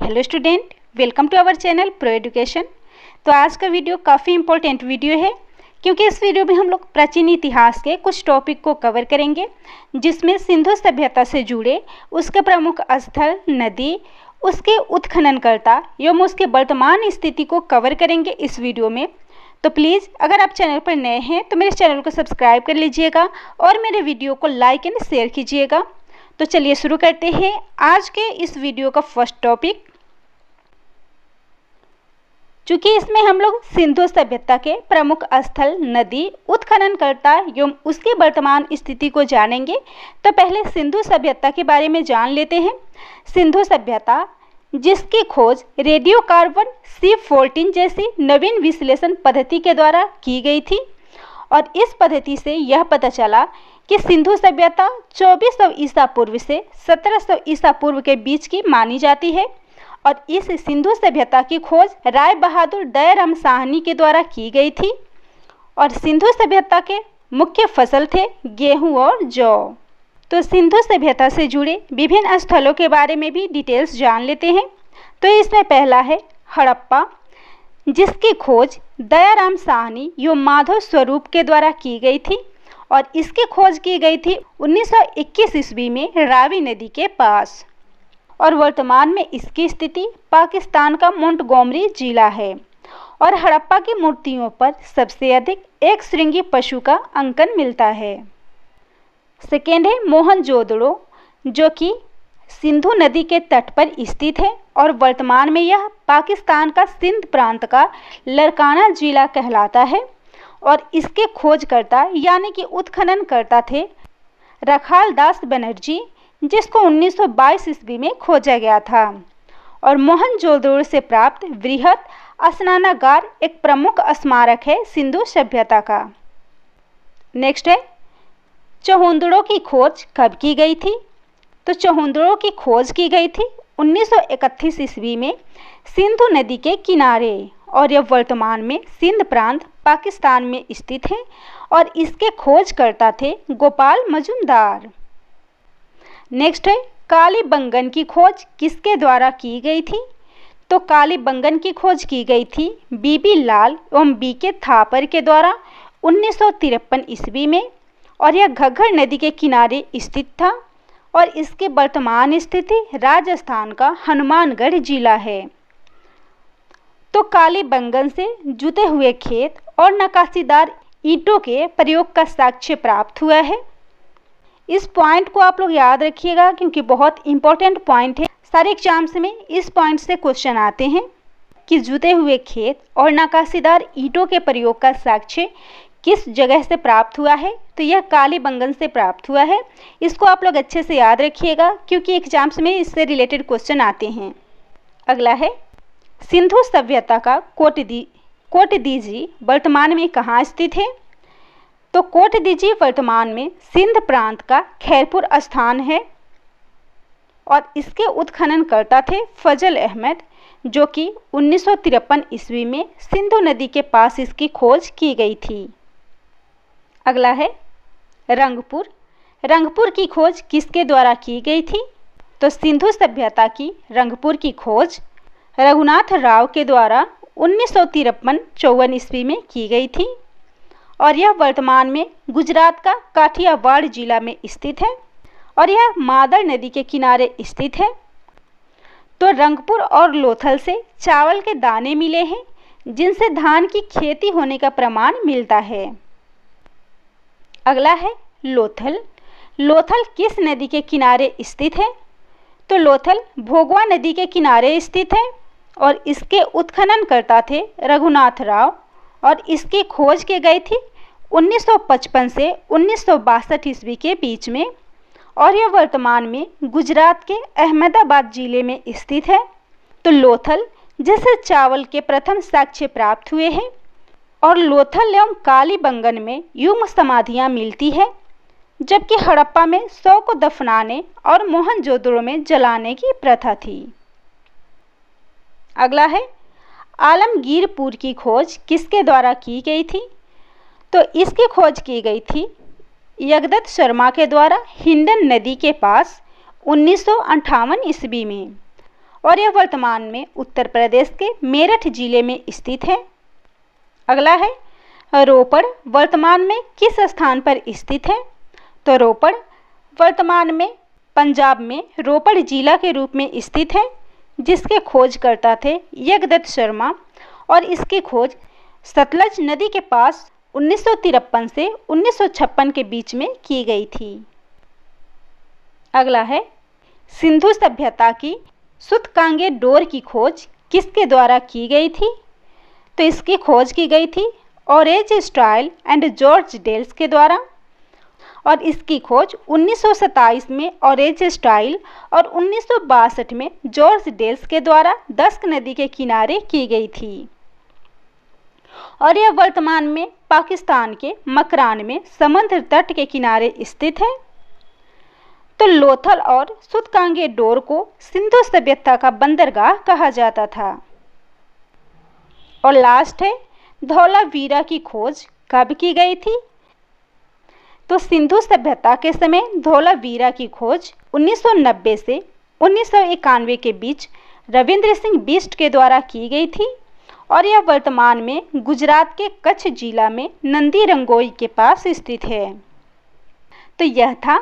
Hello student, welcome to our channel pro education. तो आज का वीडियो काफ़ी इम्पोर्टेंट वीडियो है क्योंकि इस वीडियो में हम लोग प्राचीन इतिहास के कुछ टॉपिक को कवर करेंगे, जिसमें सिंधु सभ्यता से जुड़े उसके प्रमुख स्थल, नदी, उसके उत्खननकर्ता एवं उसके वर्तमान स्थिति को कवर करेंगे इस वीडियो में। तो प्लीज़ अगर आप चैनल पर नए हैं तो मेरे चैनल को सब्सक्राइब कर लीजिएगा और मेरे वीडियो को लाइक एंड शेयर कीजिएगा। तो चलिए शुरू करते हैं आज के इस वीडियो का फर्स्ट टॉपिक। चूँकि इसमें हम लोग सिंधु सभ्यता के प्रमुख स्थल, नदी, उत्खननकर्ता एवं उसकी वर्तमान स्थिति को जानेंगे, तो पहले सिंधु सभ्यता के बारे में जान लेते हैं। सिंधु सभ्यता, जिसकी खोज रेडियो कार्बन C14 जैसी नवीन विश्लेषण पद्धति के द्वारा की गई थी, और इस पद्धति से यह पता चला कि सिंधु सभ्यता 2400 ईसा पूर्व से 1700 ईसा पूर्व के बीच की मानी जाती है। और इस सिंधु सभ्यता की खोज राय बहादुर दयाराम साहनी के द्वारा की गई थी। और सिंधु सभ्यता के मुख्य फसल थे गेहूं और जौ। तो सिंधु सभ्यता से जुड़े विभिन्न स्थलों के बारे में भी डिटेल्स जान लेते हैं। तो इसमें पहला है हड़प्पा, जिसकी खोज दयाराम साहनी एवं माधव स्वरूप के द्वारा की गई थी, और इसकी खोज की गई थी 1921 ईस्वी में रावी नदी के पास। और वर्तमान में इसकी स्थिति पाकिस्तान का मोंटगोमरी जिला है। और हड़प्पा की मूर्तियों पर सबसे अधिक एक श्रृंगी पशु का अंकन मिलता है। सेकेंड है मोहनजोदड़ो, जो कि सिंधु नदी के तट पर स्थित है, और वर्तमान में यह पाकिस्तान का सिंध प्रांत का लरकाना जिला कहलाता है। और इसके खोजकर्ता यानी कि उत्खननकर्ता थे रखाल दास बनर्जी, जिसको 1922 ईस्वी में खोजा गया था। और मोहनजोदड़ो से प्राप्त वृहत स्नानागार एक प्रमुख स्मारक है सिंधु सभ्यता का। नेक्स्ट है चहुंदड़ों की खोज कब की गई थी? तो चहुंदड़ों की खोज की गई थी 1931 ईस्वी में सिंधु नदी के किनारे, और यह वर्तमान में सिंध प्रांत पाकिस्तान में स्थित है। और इसके खोजकर्ता थे गोपाल मजुमदार। नेक्स्ट है कालीबंगन की खोज किसके द्वारा की गई थी? तो कालीबंगन की खोज की गई थी बीबी लाल एवं BK थापर के द्वारा 1953 ईस्वी में, और यह घग्गर नदी के किनारे स्थित था। और इसकी वर्तमान स्थिति राजस्थान का हनुमानगढ़ जिला है। तो कालीबंगन से जुते हुए खेत और नक्काशीदार ईंटों के प्रयोग का साक्ष्य प्राप्त हुआ है। इस पॉइंट को आप लोग याद रखिएगा क्योंकि बहुत इंपॉर्टेंट पॉइंट है। सारे एग्जाम्स में इस पॉइंट से क्वेश्चन आते हैं कि जुते हुए खेत और नक्काशीदार ईंटों के प्रयोग का साक्ष्य किस जगह से प्राप्त हुआ है? तो यह कालीबंगन से प्राप्त हुआ है। इसको आप लोग अच्छे से याद रखिएगा क्योंकि एग्जाम्स में इससे रिलेटेड क्वेश्चन आते हैं। अगला है सिंधु सभ्यता का कोटदीजी वर्तमान में कहाँ स्थित है? तो कोटदीजी वर्तमान में सिंध प्रांत का खैरपुर स्थान है, और इसके उत्खननकर्ता थे फजल अहमद, जो कि 1953 ईस्वी में सिंधु नदी के पास इसकी खोज की गई थी। अगला है रंगपुर। रंगपुर की खोज किसके द्वारा की गई थी? तो सिंधु सभ्यता की रंगपुर की खोज रघुनाथ राव के द्वारा 1953-54 ईस्वी में की गई थी, और यह वर्तमान में गुजरात का काठियावाड़ जिला में स्थित है, और यह मादर नदी के किनारे स्थित है। तो रंगपुर और लोथल से चावल के दाने मिले हैं, जिनसे धान की खेती होने का प्रमाण मिलता है। अगला है लोथल। लोथल किस नदी के किनारे स्थित है? तो लोथल भोगवा नदी के किनारे स्थित है, और इसके उत्खननकर्ता थे रघुनाथ राव, और इसकी खोज की गई थी 1955 से 1962 ईस्वी के बीच में, और यह वर्तमान में गुजरात के अहमदाबाद जिले में स्थित है। तो लोथल जिसे चावल के प्रथम साक्ष्य प्राप्त हुए हैं, और लोथल एवं कालीबंगन में युग्म समाधियाँ मिलती है, जबकि हड़प्पा में शव को दफनाने और मोहनजोदड़ो में जलाने की प्रथा थी। अगला है आलमगीरपुर की खोज किसके द्वारा की गई थी? तो इसकी खोज की गई थी यगदत्त शर्मा के द्वारा हिंडन नदी के पास 1958 ईस्वी में, और यह वर्तमान में उत्तर प्रदेश के मेरठ जिले में स्थित है। अगला है रोपड़ वर्तमान में किस स्थान पर स्थित है? तो रोपड़ वर्तमान में पंजाब में रोपड़ जिला के रूप में स्थित है, जिसके खोजकर्ता थे यज्ञदत्त शर्मा और इसकी खोज सतलज नदी के पास 1953 से 1956 के बीच में की गई थी। अगला है सिंधु सभ्यता की सूतकांगे डोर की खोज किसके द्वारा की गई थी? तो इसकी खोज की गई थी orange style and George Dales के द्वारा और इसकी खोज 1927 में ऑरेंज स्टाइल और 1962 में जॉर्ज डेल्स के द्वारा दस्क नदी के किनारे की गई थी और यह वर्तमान में पाकिस्तान के मकरान में समुद्र तट के किनारे स्थित है। तो लोथल और सूतकांगे डोर को सिंधु सभ्यता का बंदरगाह कहा जाता था। और लास्ट है धौलावीरा की खोज कब की गई थी? तो सिंधु सभ्यता के समय धौलावीरा की खोज 1990 से 1991 के बीच रविंद्र सिंह बिष्ट के द्वारा की गई थी और यह वर्तमान में गुजरात के कच्छ जिला में नंदी रंगोई के पास स्थित है। तो यह था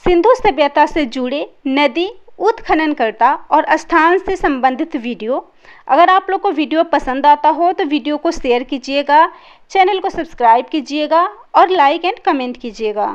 सिंधु सभ्यता से जुड़े नदी, उत्खननकर्ता और स्थान से संबंधित वीडियो। अगर आप लोग को वीडियो पसंद आता हो तो वीडियो को शेयर कीजिएगा, चैनल को सब्सक्राइब कीजिएगा और लाइक एंड कमेंट कीजिएगा।